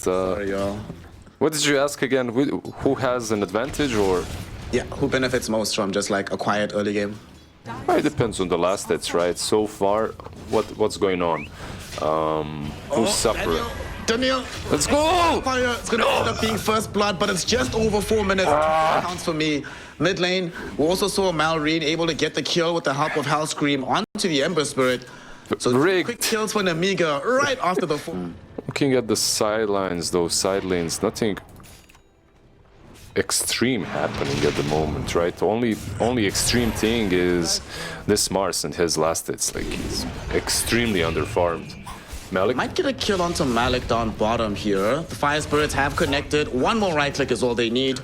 but what did you ask again? Who has an advantage, or? Yeah, who benefits most from just like a quiet early game? Well, it depends on the last hits, right? So far, what's going on? Who's suffering? Daniel, let's go! It's gonna end up being first blood, but it's just over 4 minutes. Counts for me. Mid lane, we also saw Malrine able to get the kill with the help of Hellscream onto the Ember Spirit. So quick kills for Nemiga right after the Looking at the sidelines, those side lanes, nothing extreme happening at the moment, right? Only extreme thing is this Mars and his last hits. Like, he's extremely underfarmed. Malik might get a kill onto Malik down bottom here. The Fire Spirits have connected. One more right click is all they need.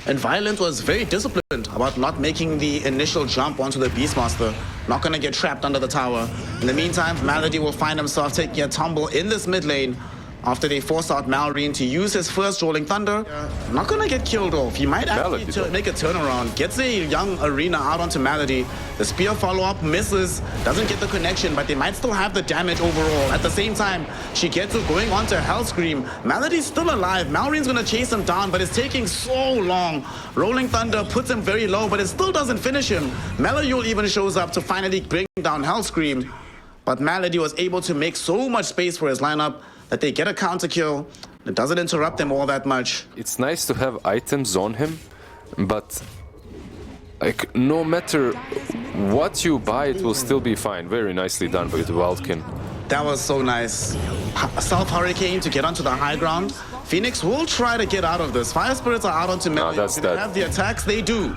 And Violent was very disciplined about not making the initial jump onto the Beastmaster. Not gonna get trapped under the tower. In the meantime, Malady will find himself taking a tumble in this mid lane after they force out Malrine to use his first Rolling Thunder. Not gonna get killed off. He might actually make a turnaround. Gets a young Arena out onto Malady. The spear follow-up misses. Doesn't get the connection, but they might still have the damage overall. At the same time, Shigetsu going onto Hellscream. Malady's still alive. Malrine's gonna chase him down, but it's taking so long. Rolling Thunder puts him very low, but it still doesn't finish him. Melayul even shows up to finally bring down Hellscream. But Malady was able to make so much space for his lineup that they get a counter kill. It doesn't interrupt them all that much. It's nice to have items on him, but like, no matter what you buy, it will still be fine. Very nicely done by the Wildkin. That was so nice. Self-Hurricane to get onto the high ground. Phoenix will try to get out of this. Fire Spirits are out onto Melee. No, they have the attacks? They do.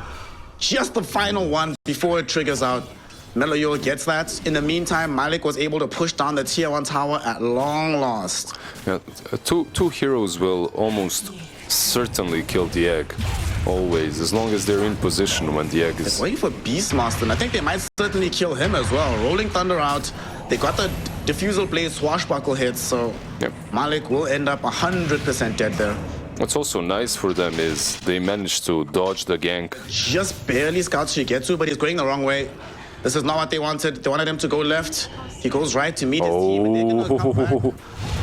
Just the final one before it triggers out. Melayul gets that. In the meantime, Malik was able to push down the tier 1 tower at long last. Yeah, two heroes will almost certainly kill the egg. Always, as long as they're in position when the egg is... They're waiting for Beastmaster, and I think they might certainly kill him as well. Rolling Thunder out. They got the Diffusal Blade swashbuckle hits, so yep. Malik will end up 100% dead there. What's also nice for them is they managed to dodge the gank. Just barely scouts Shigetsu, but he's going the wrong way. This is not what they wanted. They wanted him to go left. He goes right to meet his team.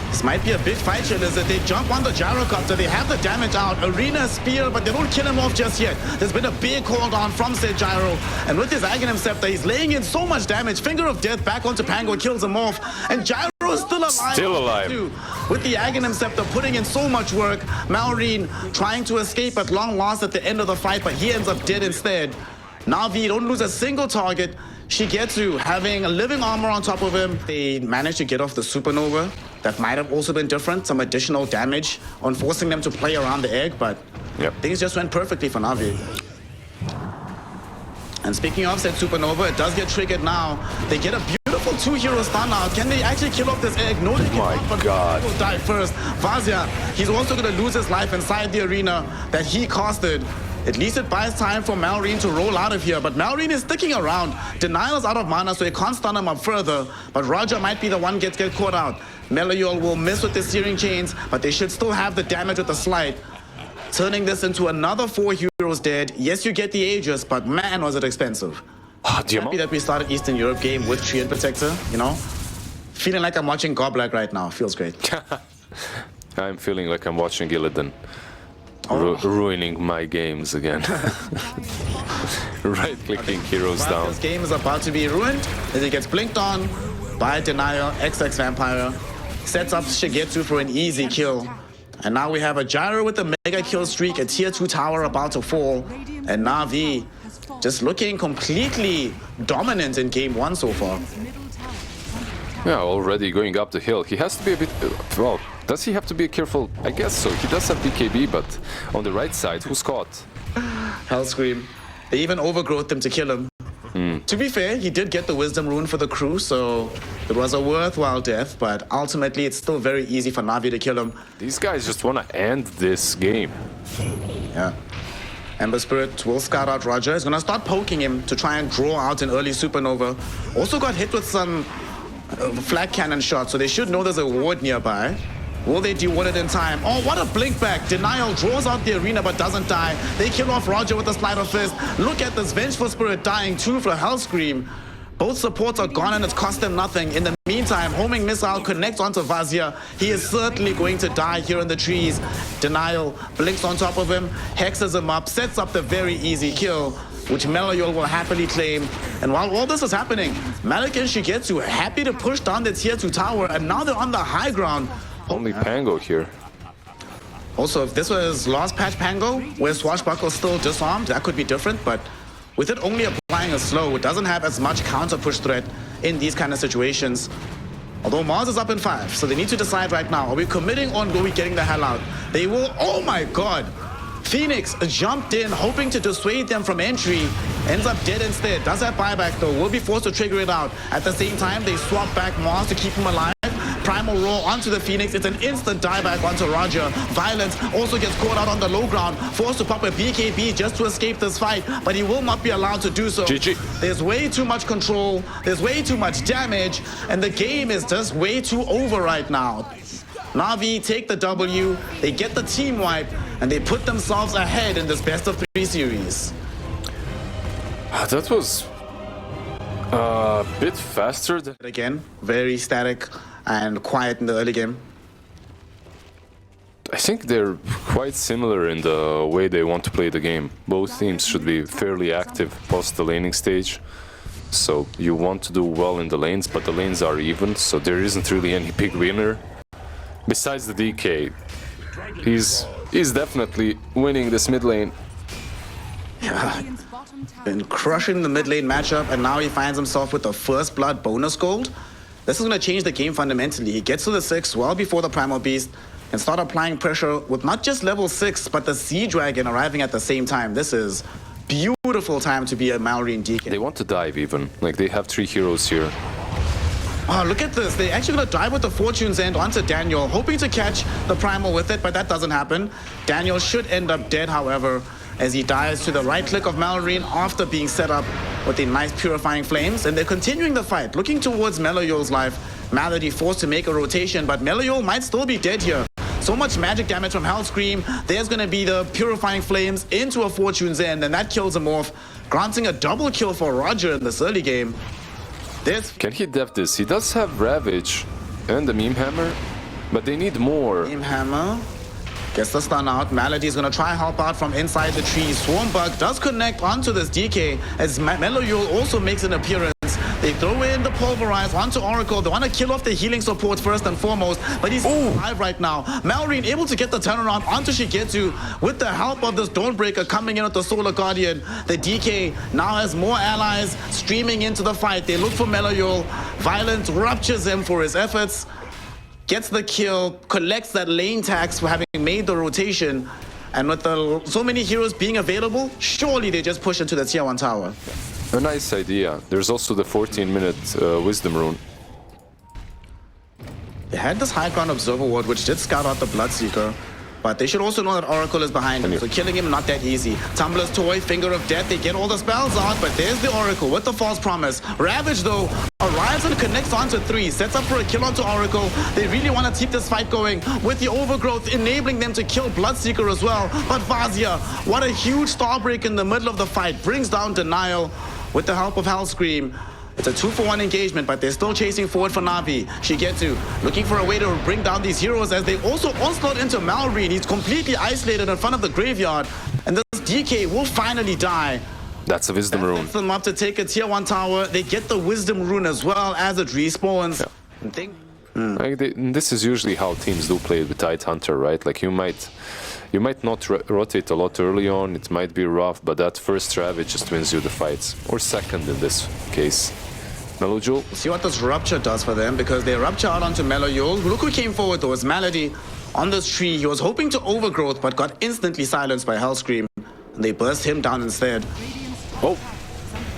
This might be a big fight here, Lizard. They jump on the gyrocopter. They have the damage out. Arena spear, but they don't kill him off just yet. There's been a big hold on from said Gyro. And with his Aghanim Scepter, he's laying in so much damage. Finger of Death back onto Pango, kills him off. And Gyro is still alive. Still alive. With the Aghanim Scepter putting in so much work. Malrine trying to escape at long last at the end of the fight, but he ends up dead instead. Navi don't lose a single target. Shigetsu having a living armor on top of him. They managed to get off the Supernova. That might have also been different. Some additional damage on forcing them to play around the egg, but things just went perfectly for Navi. And speaking of said Supernova, it does get triggered now. They get a beautiful 2-hero stun out. Can they actually kill off this egg? No, they cannot, but God. Will die first. Vazia, he's also going to lose his life inside the arena that he costed. At least it buys time for Malrine to roll out of here, but Malrine is sticking around. Denial is out of mana, so he can't stun him up further, but Roger might be the one get caught out. Melayul will miss with the searing chains, but they should still have the damage with the slide. Turning this into another 4 heroes dead. Yes, you get the Aegis, but man, was it expensive. Happy that we started Eastern Europe game with Treant Protector, you know? Feeling like I'm watching Goblag right now. Feels great. I'm feeling like I'm watching Illidan. Ruining my games again. Right-clicking heroes down. This game is about to be ruined as it gets blinked on by Denial. XX Vampire sets up Shigetsu for an easy kill. And now we have a Gyro with a mega kill streak, a tier 2 tower about to fall. And Navi just looking completely dominant in game 1 so far. Yeah, already going up the hill. He has to be a bit... well, does he have to be careful? I guess so. He does have BKB, but on the right side, who's caught? Hellscream. They even overgrowth him to kill him. To be fair, he did get the Wisdom Rune for the crew, so it was a worthwhile death, but ultimately it's still very easy for Navi to kill him. These guys just want to end this game. Yeah. Ember Spirit will scout out Roger. He's going to start poking him to try and draw out an early Supernova. Also got hit with some flag cannon shots, so they should know there's a ward nearby. Will they de-ward it in time? Oh, what a blink back. Denial draws out the arena but doesn't die. They kill off Roger with a slide of fist. Look at this Vengeful Spirit dying too for Hellscream. Both supports are gone and it's cost them nothing. In the meantime, homing missile connects onto Vazia. He is certainly going to die here in the trees. Denial blinks on top of him, hexes him up, sets up the very easy kill, which Meloyol will happily claim. And while all this is happening, Malik and Shigetsu happy to push down the tier 2 tower, and now they're on the high ground. Only Pango here. Also, if this was last patch Pango, where Swashbuckle's still disarmed, that could be different, but with it only applying a slow, it doesn't have as much counter push threat in these kind of situations. Although Mars is up in 5, so they need to decide right now, are we committing or are we getting the hell out? They will, oh my god! Phoenix jumped in, hoping to dissuade them from entry, ends up dead instead. Does have buyback though, will be forced to trigger it out. At the same time, they swap back Mars to keep him alive. Primal roll onto the Phoenix, it's an instant dieback onto Roger. Violence also gets caught out on the low ground, forced to pop a BKB just to escape this fight, but he will not be allowed to do so. GG. There's way too much control, there's way too much damage, and the game is just way too over right now. Navi take the W, they get the team wipe, and they put themselves ahead in this best of 3 series. That was a bit faster than... Again, very static and quiet in the early game. I think they're quite similar in the way they want to play the game. Both teams should be fairly active post the laning stage. So you want to do well in the lanes, but the lanes are even, so there isn't really any big winner. Besides the DK, he's definitely winning this mid lane. Yeah, been crushing the mid lane matchup, and now he finds himself with the first blood bonus gold. This is going to change the game fundamentally. He gets to the 6 well before the Primal Beast and start applying pressure with not just level 6, but the Sea Dragon arriving at the same time. This is beautiful time to be a Malrine DK. They want to dive even, like they have 3 heroes here. Oh, look at this. They're actually going to dive with the Fortune's End onto Daniel, hoping to catch the Primal with it, but that doesn't happen. Daniel should end up dead, however, as he dies to the right click of Malrine after being set up with the nice Purifying Flames. And they're continuing the fight, looking towards Meloyol's life. Malady forced to make a rotation, but Meloyol might still be dead here. So much magic damage from Hellscream. There's going to be the Purifying Flames into a Fortune's End, and that kills him off, granting a double kill for Roger in this early game. Can he def this? He does have Ravage and the Meme Hammer, but they need more. Meme Hammer gets the stun out. Malady's gonna try help out from inside the tree. Swarmbug does connect onto this DK as Meloyol also makes an appearance. They throw in the Pulverize onto Oracle. They want to kill off the healing support first and foremost, but he's alive right now. Malrine able to get the turnaround onto Shigetsu with the help of this Dawnbreaker coming in with the Solar Guardian. The DK now has more allies streaming into the fight. They look for Meloyol. Violence ruptures him for his efforts. Gets the kill, collects that lane tax for having made the rotation. And with so many heroes being available, surely they just push into the tier 1 tower. A nice idea. There's also the 14-minute Wisdom Rune. They had this high ground Observer Ward, which did scout out the Bloodseeker. But they should also know that Oracle is behind him, so killing him not that easy. Tumblr's Toy, Finger of Death, they get all the spells out, but there's the Oracle with the False Promise. Ravage, though, arrives and connects onto 3, sets up for a kill onto Oracle. They really want to keep this fight going with the Overgrowth, enabling them to kill Bloodseeker as well. But Vazia, what a huge Starbreak in the middle of the fight, brings down Denial with the help of Hellscream. It's a 2-for-1 engagement, but they're still chasing forward for Navi. Shigetsu looking for a way to bring down these heroes as they also onslaught into Malrine. He's completely isolated in front of the graveyard, and this DK will finally die. That's a Wisdom Rune. Sets them up to take a tier 1 tower. They get the Wisdom Rune as well as it respawns. Yeah. Like this is usually how teams do play with Tidehunter, right? Like you might not rotate a lot early on, it might be rough, but that first Ravage just wins you the fights. Or second in this case. Meloyol. See what this Rupture does for them, because they Rupture out onto Meloyol. Look who came forward though, it's Malady on this tree. He was hoping to Overgrowth, but got instantly silenced by Hellscream. And they burst him down instead. Oh,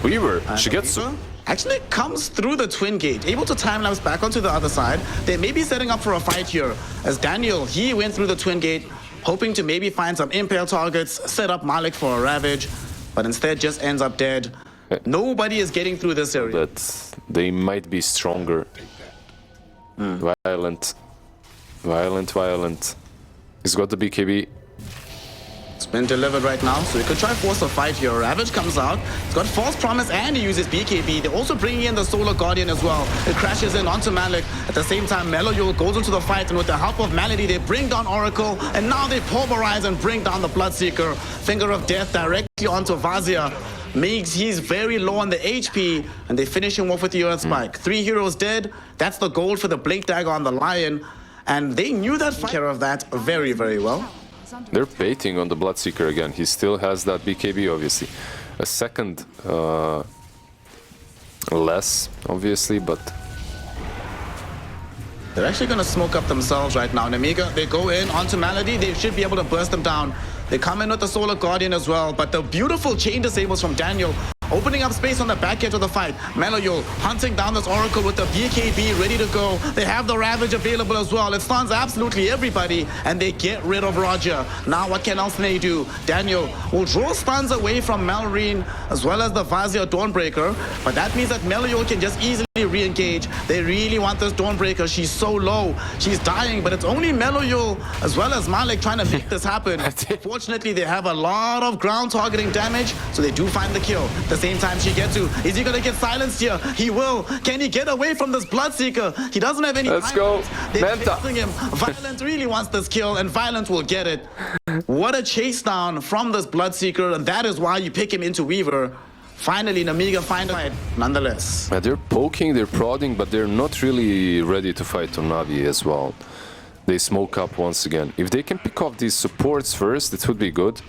Weaver, Shigetsu. Actually comes through the Twin Gate, able to time-lapse back onto the other side. They may be setting up for a fight here, as Daniel, he went through the Twin Gate, hoping to maybe find some Impale targets, set up Malik for a Ravage, but instead just ends up dead. Nobody is getting through this area. But they might be stronger. Violent. He's got the BKB. Been delivered right now, so we could try force a fight here. Ravage comes out, he's got false promise and he uses BKB. They're also bringing in the Solar Guardian as well. It crashes in onto Malik. At the same time, Meloyul goes into the fight, and with the help of Malady, they bring down Oracle, and now they pulverize and bring down the Bloodseeker. Finger of Death directly onto Vazia. He's very low on the HP, and they finish him off with the Earth Spike. 3 heroes dead. That's the gold for the Blink Dagger on the Lion, and they knew that fight care of that very, very well. They're baiting on the Bloodseeker again. He still has that BKB, obviously. A second less, obviously, but... They're actually going to smoke up themselves right now. Nemiga, they go in onto Malady. They should be able to burst them down. They come in with the Solar Guardian as well, but the beautiful chain disables from Daniel, opening up space on the back edge of the fight. Meloyul hunting down this Oracle with the BKB ready to go. They have the Ravage available as well. It stuns absolutely everybody, and they get rid of Roger. Now what can else they do? Daniel will draw stuns away from Malrine as well as the Vazia Dawnbreaker, but that means that Meloyul can just easily re-engage. They really want this Dawnbreaker. She's so low. She's dying, but it's only Meloyul as well as Malik trying to make this happen. Fortunately, they have a lot of ground targeting damage, so they do find the kill. At the same time, Shigetsu, is he going to get silenced here? He will. Can he get away from this Bloodseeker? He doesn't have any Let's go. They're chasing him. Violent really wants this kill, and Violent will get it. What a chase down from this Bloodseeker, and that is why you pick him into Weaver. Finally, Nemiga find a fight, nonetheless. Yeah, they're poking, they're prodding, but they're not really ready to fight on Navi as well. They smoke up once again. If they can pick off these supports first, it would be good.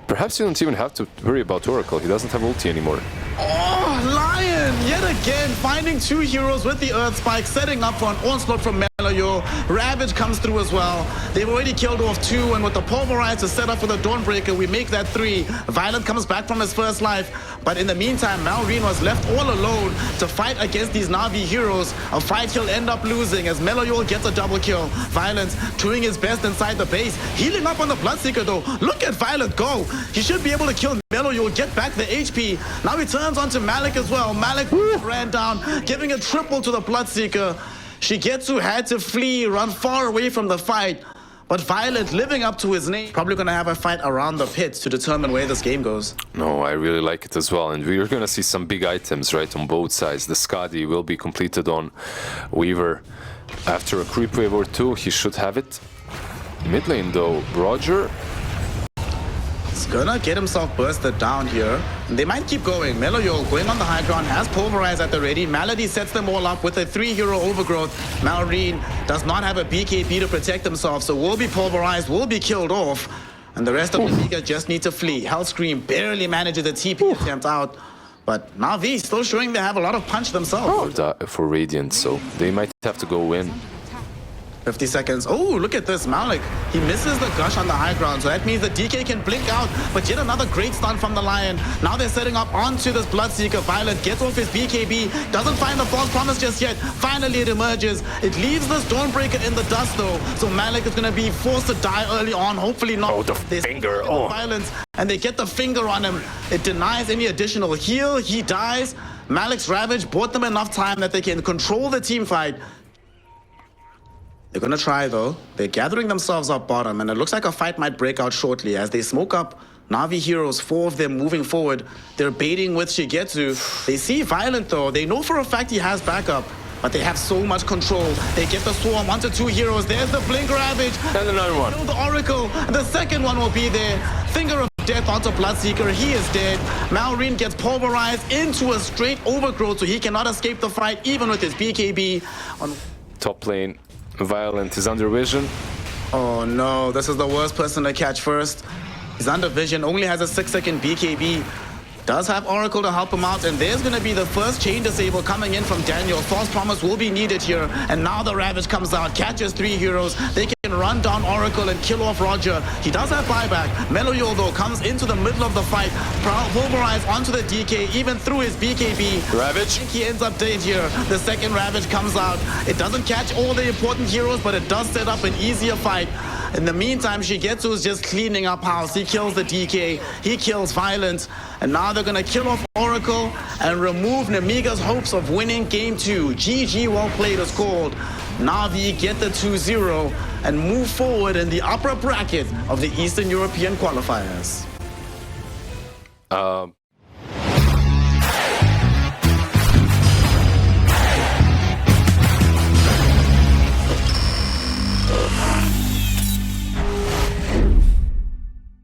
Perhaps you don't even have to worry about Oracle. He doesn't have ulti anymore. Oh, Lion! Yet again, finding 2 heroes with the Earth Spike, setting up for an onslaught from Meloyul. Ravage comes through as well. They've already killed off 2, and with the Pulverize to set up for the Dawnbreaker, we make that 3. Violent comes back from his first life, but in the meantime, Malrine was left all alone to fight against these Navi heroes. A fight he'll end up losing as Meloyul gets a double kill. Violent doing his best inside the base, healing up on the Bloodseeker though. Look at Violent go. He should be able to kill Meloyul, get back the HP. Now he turns onto Malik as well. Malik ran down, giving a triple to the Bloodseeker. Shigetsu had to flee, run far away from the fight. But Violent, living up to his name, probably going to have a fight around the pit to determine where this game goes. No, I really like it as well. And we're going to see some big items, right, on both sides. The Skadi will be completed on Weaver. After a creep wave or 2, he should have it. Mid lane, though, Roger... He's gonna get himself bursted down here. And they might keep going. Meloyul going on the high ground, has Pulverize at the ready. Malady sets them all up with a 3-hero overgrowth. Malrine does not have a BKB to protect himself, so will be pulverized, will be killed off. And the rest of the Nemiga just need to flee. Hellscream barely manages a TP attempt out. But Navi still showing they have a lot of punch themselves. For Radiant, so they might have to go in. 50 seconds. Oh, look at this. Malik, he misses the gush on the high ground, so that means the DK can blink out, but yet another great stun from the Lion. Now they're setting up onto this Bloodseeker. Violent gets off his BKB, doesn't find the false promise just yet. Finally it emerges. It leaves this Dawnbreaker in the dust though, so Malik is going to be forced to die early on. Hopefully not. Oh, the finger. Oh. Violence, and they get the finger on him. It denies any additional heal. He dies. Malik's Ravage bought them enough time that they can control the team fight. They're going to try, though. They're gathering themselves up bottom, and it looks like a fight might break out shortly as they smoke up Navi heroes, 4 of them moving forward. They're baiting with Shigetsu. They see Violent, though. They know for a fact he has backup, but they have so much control. They get the swarm onto 2 heroes. There's the Blink Ravage. And another one. Kill the Oracle. The second one will be there. Finger of Death onto Bloodseeker. He is dead. Malrine gets pulverized into a straight overgrowth, so he cannot escape the fight, even with his BKB. Top lane. Violent is under vision. Oh no, this is the worst person to catch first. He's under vision, only has a 6-second BKB. Does have Oracle to help him out, and there's going to be the first chain disable coming in from Daniel. False promise will be needed here, and now the Ravage comes out, catches 3 heroes. They can run down Oracle and kill off Roger. He does have buyback. Meloyul, though, comes into the middle of the fight. Pulverize onto the DK, even through his BKB. Ravage. He ends up dead here. The second Ravage comes out. It doesn't catch all the important heroes, but it does set up an easier fight. In the meantime, Shigetsu is just cleaning up house. He kills the DK, he kills Violent, and now they're gonna kill off Oracle and remove Nemiga's hopes of winning game 2. GG, well played is called. NAVI get the 2-0 and move forward in the upper bracket of the Eastern European qualifiers.